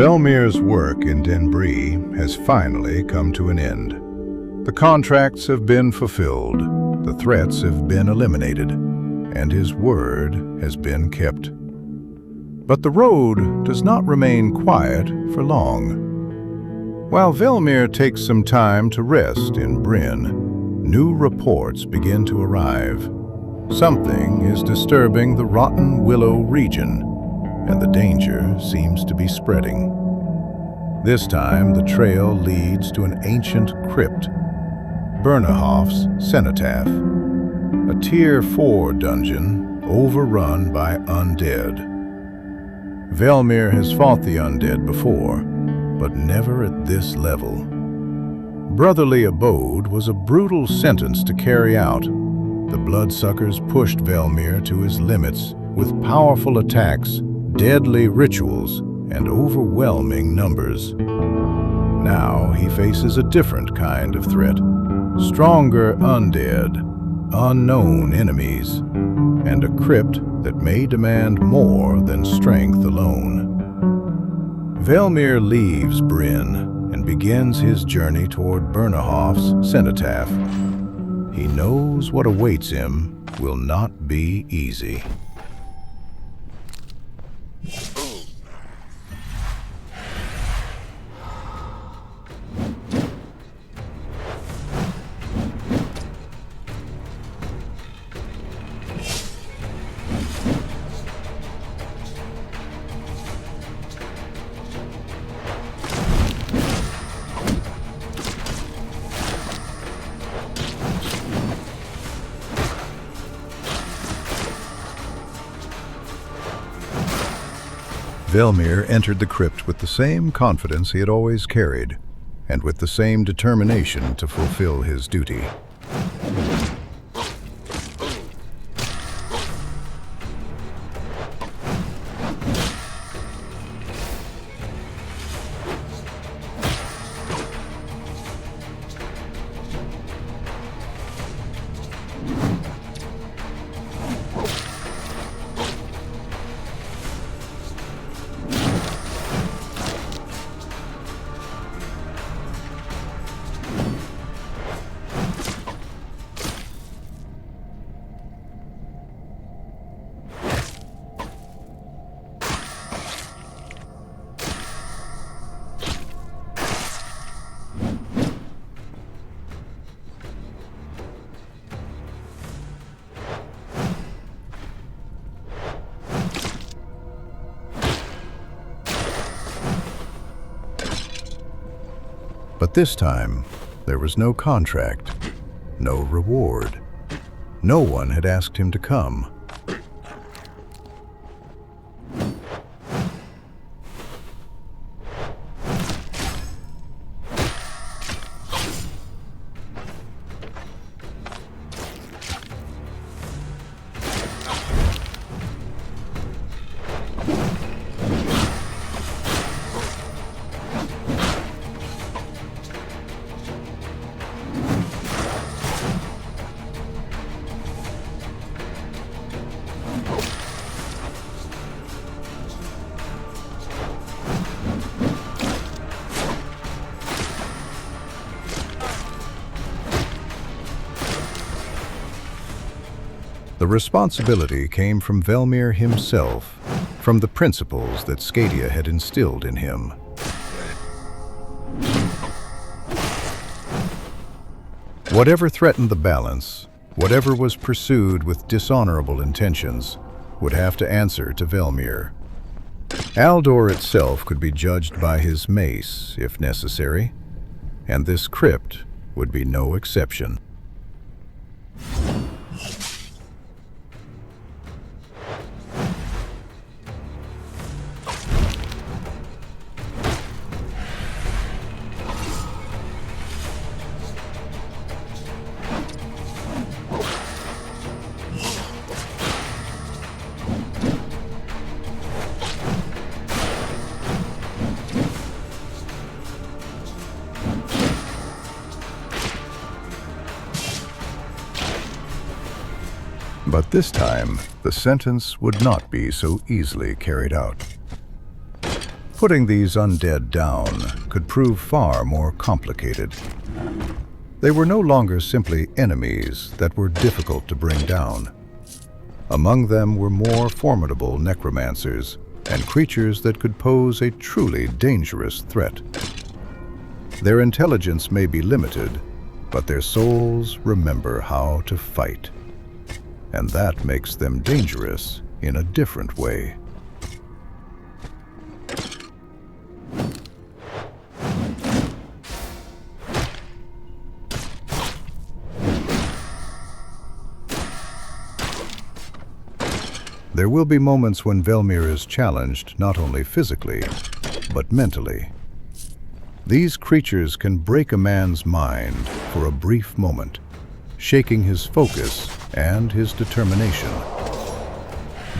Velmir's work in Denbrie has finally come to an end. The contracts have been fulfilled, the threats have been eliminated, and his word has been kept. But the road does not remain quiet for long. While Velmir takes some time to rest in Brynn, new reports begin to arrive. Something is disturbing the Rotten Willow region, and the danger seems to be spreading. This time, the trail leads to an ancient crypt, Bernarhof's Cenotaph, a Tier 4 dungeon overrun by undead. Velmir has fought the undead before, but never at this level. Brotherly Abode was a brutal sentence to carry out. The bloodsuckers pushed Velmir to his limits with powerful attacks, deadly rituals, and overwhelming numbers. Now he faces a different kind of threat. Stronger undead, unknown enemies, and a crypt that may demand more than strength alone. Velmir leaves Brynn and begins his journey toward Bernarhof's Cenotaph. He knows what awaits him will not be easy. Velmir entered the crypt with the same confidence he had always carried, and with the same determination to fulfill his duty. But this time, there was no contract, no reward. No one had asked him to come. The responsibility came from Velmir himself, from the principles that Scadia had instilled in him. Whatever threatened the balance, whatever was pursued with dishonorable intentions, would have to answer to Velmir. Aldor itself could be judged by his mace, if necessary, and this crypt would be no exception. But this time, the sentence would not be so easily carried out. Putting these undead down could prove far more complicated. They were no longer simply enemies that were difficult to bring down. Among them were more formidable necromancers and creatures that could pose a truly dangerous threat. Their intelligence may be limited, but their souls remember how to fight. And that makes them dangerous in a different way. There will be moments when Velmir is challenged not only physically, but mentally. These creatures can break a man's mind for a brief moment, shaking his focus and his determination.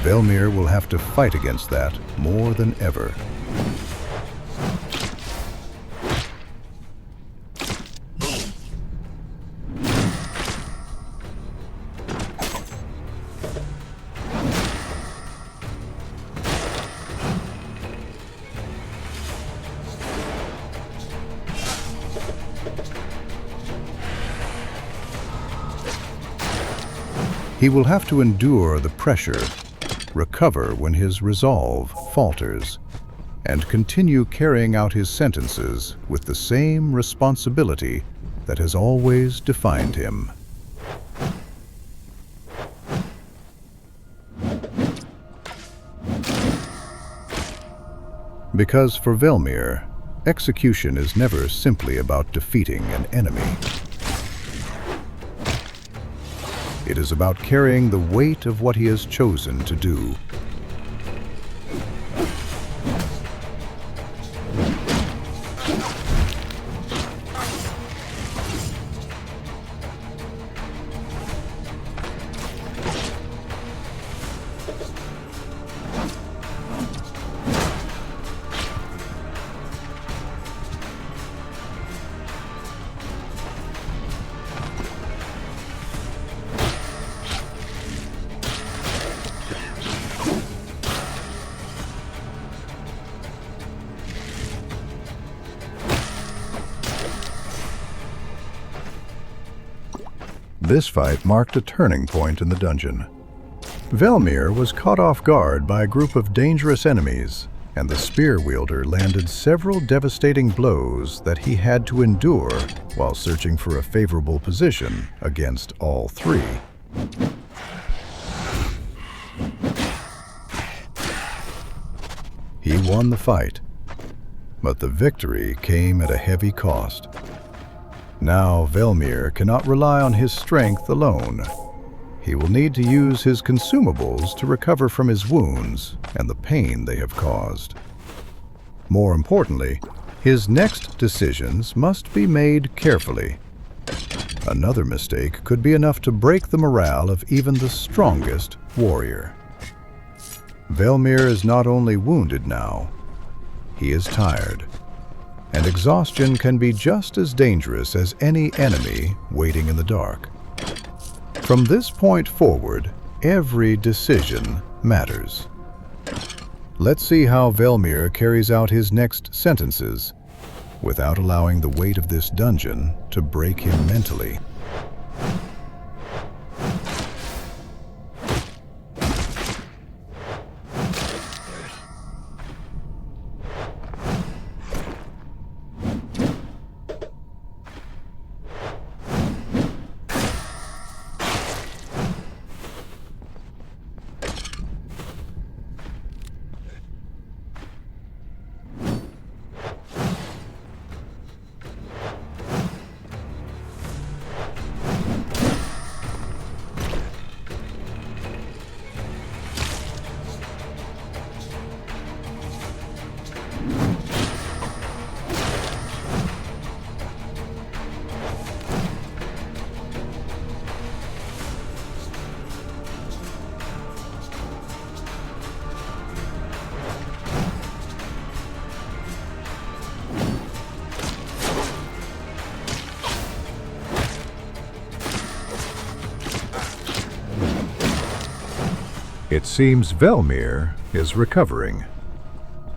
Velmir will have to fight against that more than ever. He will have to endure the pressure, recover when his resolve falters, and continue carrying out his sentences with the same responsibility that has always defined him. Because for Velmir, execution is never simply about defeating an enemy. It is about carrying the weight of what he has chosen to do. This fight marked a turning point in the dungeon. Velmir was caught off guard by a group of dangerous enemies, and the spear wielder landed several devastating blows that he had to endure while searching for a favorable position against all three. He won the fight, but the victory came at a heavy cost. Now Velmir cannot rely on his strength alone. He will need to use his consumables to recover from his wounds and the pain they have caused. More importantly, his next decisions must be made carefully. Another mistake could be enough to break the morale of even the strongest warrior. Velmir is not only wounded now, he is tired. And exhaustion can be just as dangerous as any enemy waiting in the dark. From this point forward, every decision matters. Let's see how Velmir carries out his next sentences without allowing the weight of this dungeon to break him mentally. It seems Velmir is recovering.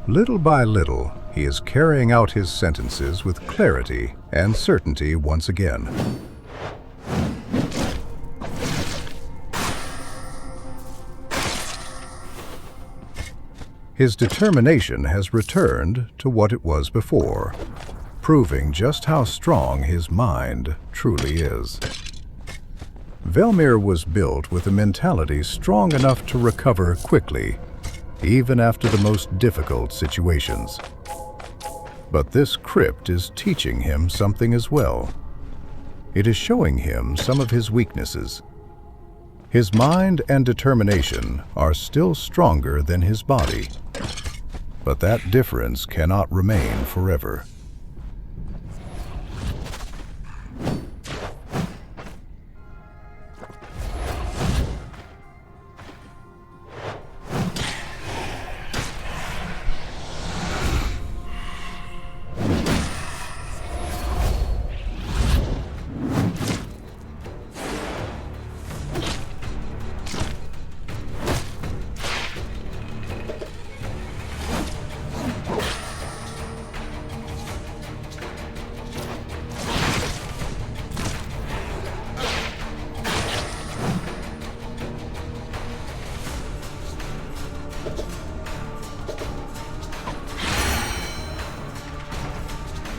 Little by little, he is carrying out his sentences with clarity and certainty once again. His determination has returned to what it was before, proving just how strong his mind truly is. Velmir was built with a mentality strong enough to recover quickly, even after the most difficult situations. But this crypt is teaching him something as well. It is showing him some of his weaknesses. His mind and determination are still stronger than his body, but that difference cannot remain forever.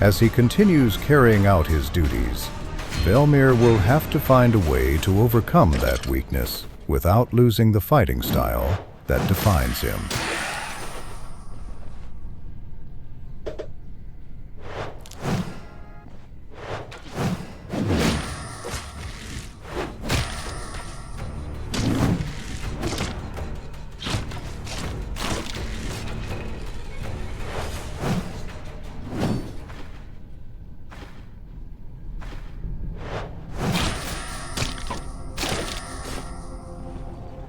As he continues carrying out his duties, Velmir will have to find a way to overcome that weakness without losing the fighting style that defines him.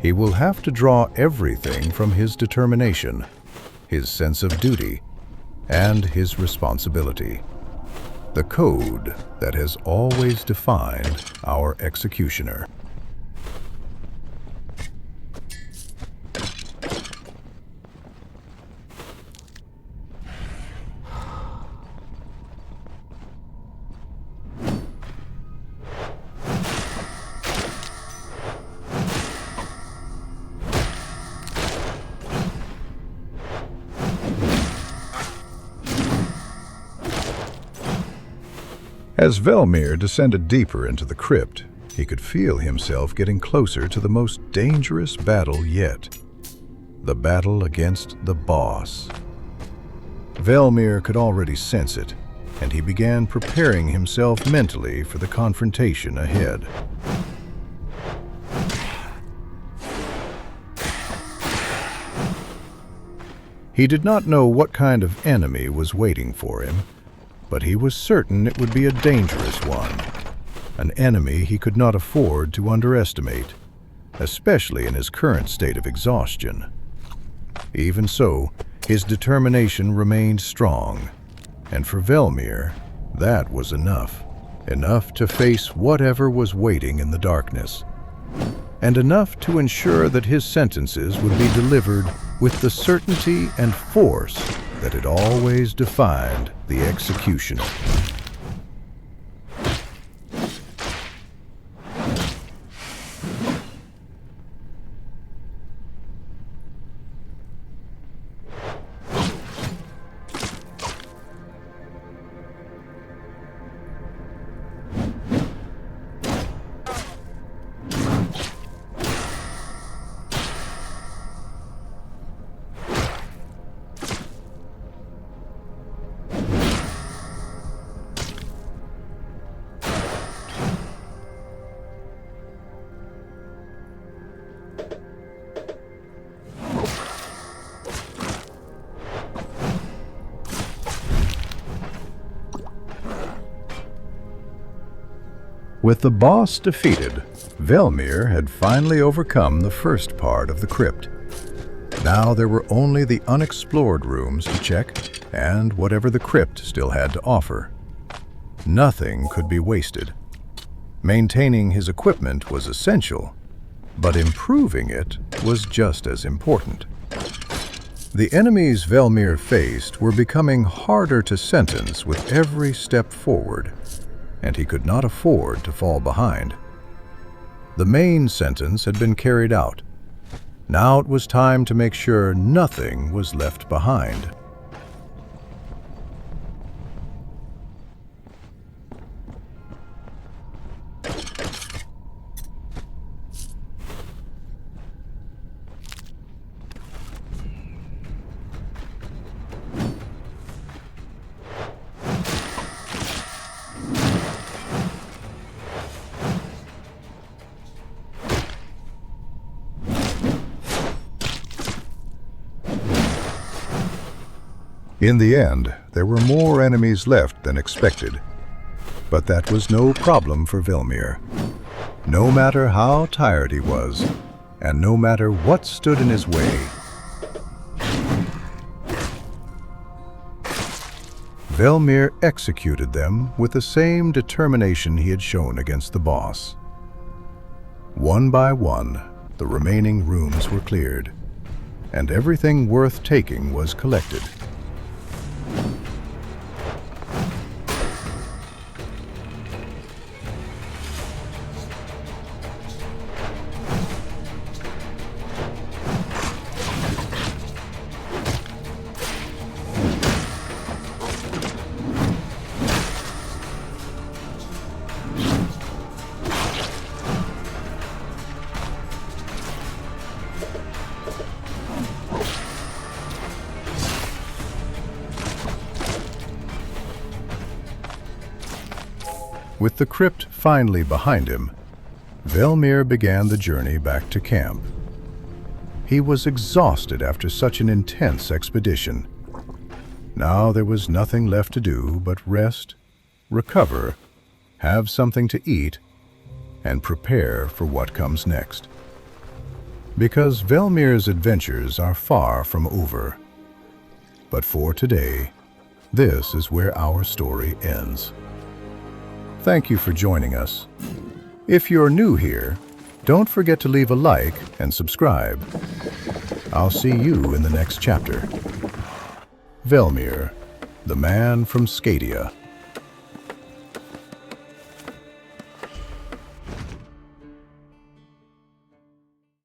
He will have to draw everything from his determination, his sense of duty, and his responsibility. The code that has always defined our executioner. As Velmir descended deeper into the crypt, he could feel himself getting closer to the most dangerous battle yet. The battle against the boss. Velmir could already sense it, and he began preparing himself mentally for the confrontation ahead. He did not know what kind of enemy was waiting for him, but he was certain it would be a dangerous one, an enemy he could not afford to underestimate, especially in his current state of exhaustion. Even so, his determination remained strong, and for Velmir, that was enough to face whatever was waiting in the darkness, and enough to ensure that his sentences would be delivered with the certainty and force that had always defined the executioner. With the boss defeated, Velmir had finally overcome the first part of the crypt. Now there were only the unexplored rooms to check, and whatever the crypt still had to offer. Nothing could be wasted. Maintaining his equipment was essential, but improving it was just as important. The enemies Velmir faced were becoming harder to sentence with every step forward, and he could not afford to fall behind. The main sentence had been carried out. Now it was time to make sure nothing was left behind. In the end, there were more enemies left than expected, but that was no problem for Velmir. No matter how tired he was, and no matter what stood in his way, Velmir executed them with the same determination he had shown against the boss. One by one, the remaining rooms were cleared, and everything worth taking was collected. With the crypt finally behind him, Velmir began the journey back to camp. He was exhausted after such an intense expedition. Now there was nothing left to do but rest, recover, have something to eat, and prepare for what comes next. Because Velmir's adventures are far from over. But for today, this is where our story ends. Thank you for joining us. If you're new here, don't forget to leave a like and subscribe. I'll see you in the next chapter. Velmir, the man from Scadia.